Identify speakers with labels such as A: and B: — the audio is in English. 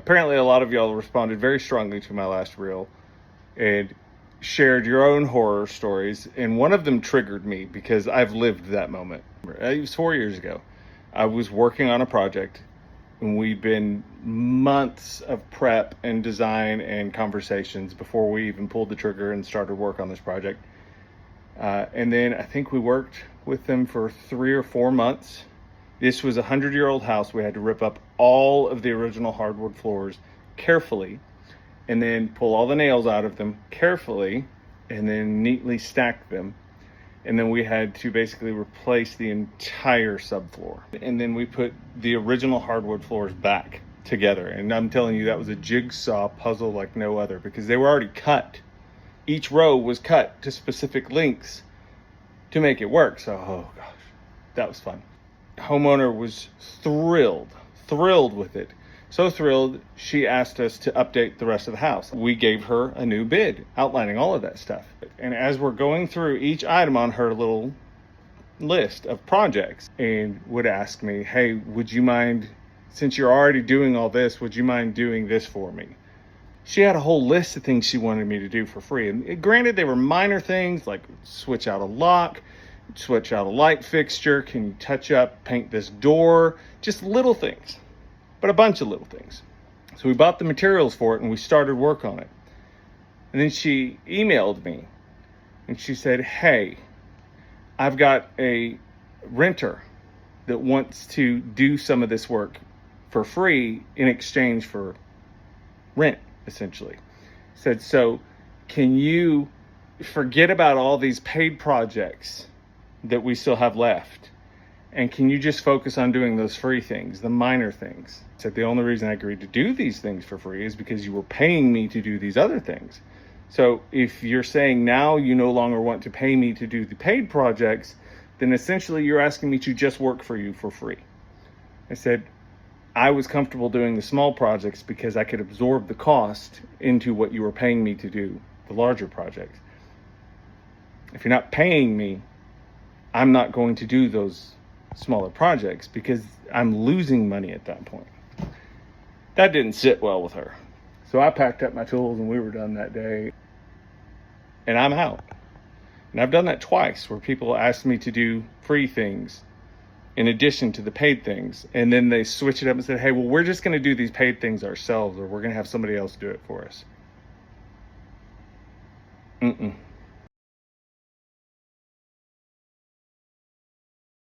A: apparently a lot of y'all responded very strongly to my last reel and shared your own horror stories. And one of them triggered me because I've lived that moment. It was 4 years ago. I was working on a project and we'd been months of prep and design and conversations before we even pulled the trigger and started work on this project. And then I think we worked with them for 3 or 4 months. This was a 100-year-old house. We had to rip up all of the original hardwood floors carefully and then pull all the nails out of them carefully and then neatly stack them. And then we had to basically replace the entire subfloor. And then we put the original hardwood floors back together. And I'm telling you, that was a jigsaw puzzle like no other because they were already cut. Each row was cut to specific lengths to make it work. So, oh gosh, that was fun. Homeowner was thrilled with it. So thrilled, she asked us to update the rest of the house. We gave her a new bid outlining all of that stuff. And as we're going through each item on her little list of projects, and would ask me, hey, would you mind, since you're already doing all this, would you mind doing this for me? She had a whole list of things she wanted me to do for free. And granted, they were minor things like switch out a lock, switch out a light fixture, can you touch up, paint this door, just little things, but a bunch of little things. So we bought the materials for it and we started work on it. And then she emailed me and she said, hey, I've got a renter that wants to do some of this work for free in exchange for rent, essentially. Said, so can you forget about all these paid projects that we still have left? And can you just focus on doing those free things, the minor things? Said the only reason I agreed to do these things for free is because you were paying me to do these other things. So if you're saying now you no longer want to pay me to do the paid projects, then essentially you're asking me to just work for you for free. I said, I was comfortable doing the small projects because I could absorb the cost into what you were paying me to do the larger projects. If you're not paying me, I'm not going to do those smaller projects because I'm losing money at that point. That didn't sit well with her. So I packed up my tools and we were done that day. And I'm out. And I've done that twice where people ask me to do free things in addition to the paid things. And then they switch it up and say, hey, well, we're just going to do these paid things ourselves, or we're going to have somebody else do it for us. Mm-mm.